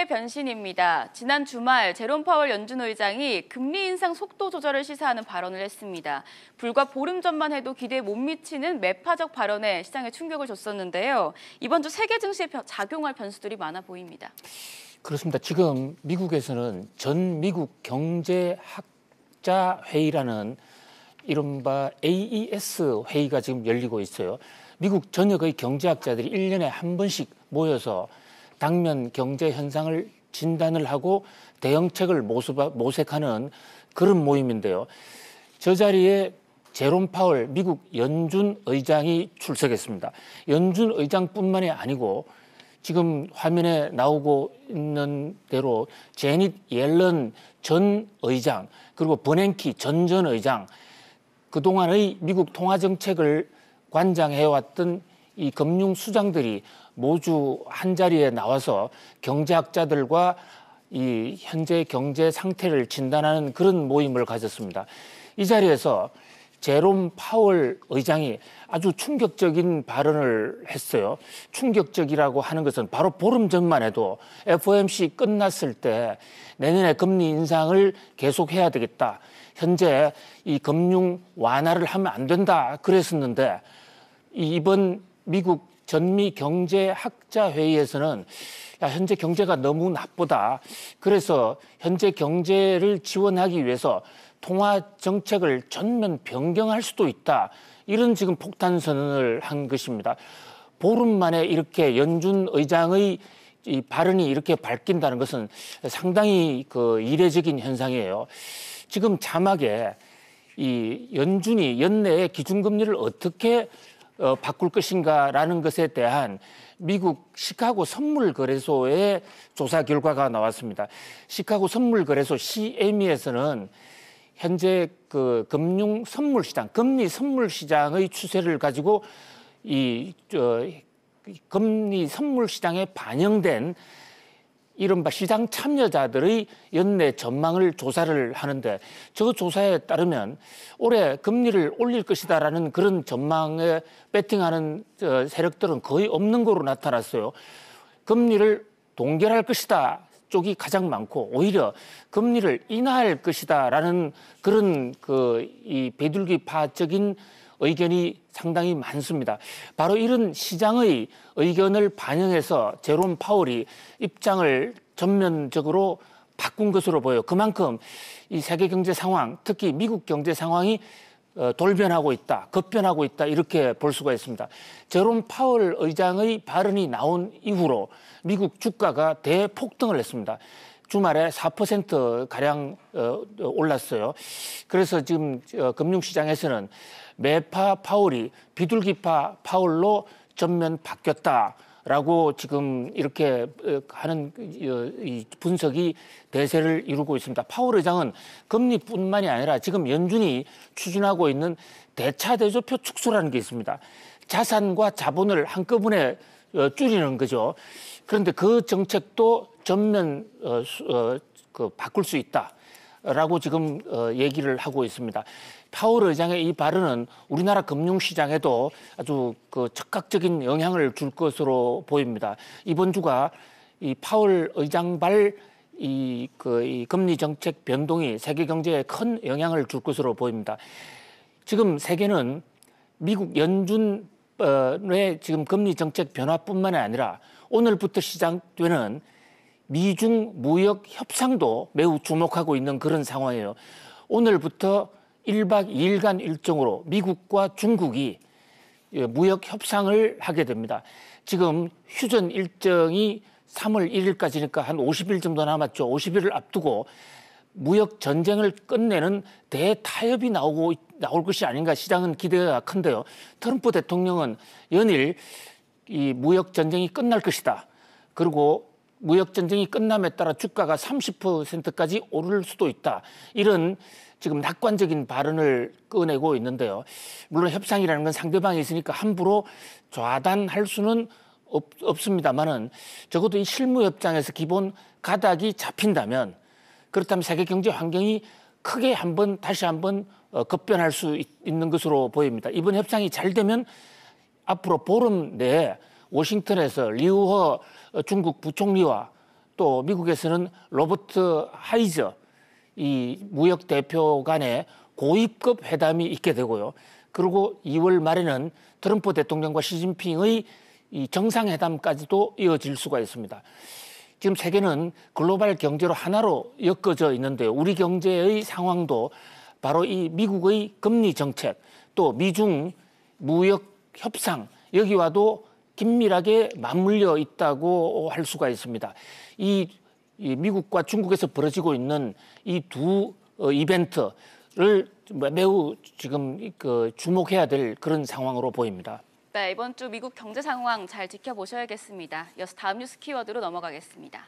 변신입니다. 지난 주말 제롬 파월 연준 의장이 금리 인상 속도 조절을 시사하는 발언을 했습니다. 불과 보름 전만 해도 기대에 못 미치는 매파적 발언에 시장에 충격을 줬었는데요. 이번 주 세계 증시에 작용할 변수들이 많아 보입니다. 그렇습니다. 지금 미국에서는 전 미국 경제학자 회의라는 이른바 AES 회의가 지금 열리고 있어요. 미국 전역의 경제학자들이 1년에 한 번씩 모여서 당면 경제 현상을 진단을 하고 대응책을 모색하는 그런 모임인데요. 저 자리에 제롬 파월 미국 연준 의장이 출석했습니다. 연준 의장뿐만이 아니고 지금 화면에 나오고 있는 대로 제닛 옐런 전 의장 그리고 버냉키 전 의장 그동안의 미국 통화정책을 관장해왔던 이 금융수장들이 모두 한자리에 나와서 경제학자들과 이 현재 경제 상태를 진단하는 그런 모임을 가졌습니다. 이 자리에서 제롬 파월 의장이 아주 충격적인 발언을 했어요. 충격적이라고 하는 것은 바로 보름 전만 해도 FOMC 끝났을 때 내년에 금리 인상을 계속해야 되겠다. 현재 이 금융 완화를 하면 안 된다. 그랬었는데 이번 미국 전미 경제학자 회의에서는 현재 경제가 너무 나쁘다. 그래서 현재 경제를 지원하기 위해서 통화 정책을 전면 변경할 수도 있다. 이런 지금 폭탄 선언을 한 것입니다. 보름 만에 이렇게 연준 의장의 이 발언이 이렇게 바뀐다는 것은 상당히 이례적인 현상이에요. 지금 자막에 이 연준이 연내에 기준금리를 어떻게 바꿀 것인가라는 것에 대한 미국 시카고 선물거래소의 조사 결과가 나왔습니다. 시카고 선물거래소 CME에서는 현재 금융 선물 시장, 금리 선물 시장의 추세를 가지고 금리 선물 시장에 반영된 이른바 시장 참여자들의 연내 전망을 조사를 하는데 저 조사에 따르면 올해 금리를 올릴 것이다라는 그런 전망에 배팅하는 세력들은 거의 없는 거로 나타났어요. 금리를 동결할 것이다 쪽이 가장 많고 오히려 금리를 인하할 것이다라는 그런 이 비둘기파적인 의견이 상당히 많습니다. 바로 이런 시장의 의견을 반영해서 제롬 파월이 입장을 전면적으로 바꾼 것으로 보여요. 그만큼 이 세계 경제 상황, 특히 미국 경제 상황이 돌변하고 있다, 급변하고 있다 이렇게 볼 수가 있습니다. 제롬 파월 의장의 발언이 나온 이후로 미국 주가가 대폭등을 했습니다. 주말에 4%가량 올랐어요. 그래서 지금 금융시장에서는 매파 파월이 비둘기파 파월로 전면 바뀌었다라고 지금 이렇게 하는 이 분석이 대세를 이루고 있습니다. 파월 의장은 금리뿐만이 아니라 지금 연준이 추진하고 있는 대차대조표 축소라는 게 있습니다. 자산과 자본을 한꺼번에 줄이는 거죠. 그런데 그 정책도 전면 바꿀 수 있다라고 지금 얘기를 하고 있습니다. 파월 의장의 이 발언은 우리나라 금융시장에도 아주 적극적인 영향을 줄 것으로 보입니다. 이번 주가 이 파월 의장발 이 금리 정책 변동이 세계 경제에 큰 영향을 줄 것으로 보입니다. 지금 세계는 미국 연준의 지금 금리 정책 변화뿐만 아니라 오늘부터 시작되는 미중 무역 협상도 매우 주목하고 있는 그런 상황이에요. 오늘부터 1박 2일간 일정으로 미국과 중국이 무역 협상을 하게 됩니다. 지금 휴전 일정이 3월 1일까지니까 한 50일 정도 남았죠. 50일을 앞두고 무역 전쟁을 끝내는 대타협이 나올 것이 아닌가 시장은 기대가 큰데요. 트럼프 대통령은 연일 이 무역 전쟁이 끝날 것이다. 그리고 무역 전쟁이 끝남에 따라 주가가 30%까지 오를 수도 있다. 이런 지금 낙관적인 발언을 꺼내고 있는데요. 물론 협상이라는 건 상대방이 있으니까 함부로 좌단할 수는 없습니다만은 적어도 이 실무 협상에서 기본 가닥이 잡힌다면 그렇다면 세계 경제 환경이 크게 다시 한번 급변할 수 있는 것으로 보입니다. 이번 협상이 잘 되면 앞으로 보름 내에 워싱턴에서 리우허 중국 부총리와 또 미국에서는 로버트 하이저 이 무역 대표 간의 고위급 회담이 있게 되고요. 그리고 2월 말에는 트럼프 대통령과 시진핑의 이 정상회담까지도 이어질 수가 있습니다. 지금 세계는 글로벌 경제로 하나로 엮어져 있는데요. 우리 경제의 상황도 바로 이 미국의 금리 정책, 또 미중 무역 협상, 여기와도 긴밀하게 맞물려 있다고 할 수가 있습니다. 이 미국과 중국에서 벌어지고 있는 이 두 이벤트를 매우 지금 주목해야 될 그런 상황으로 보입니다. 네, 이번 주 미국 경제 상황 잘 지켜보셔야겠습니다. 이어서 다음 뉴스 키워드로 넘어가겠습니다.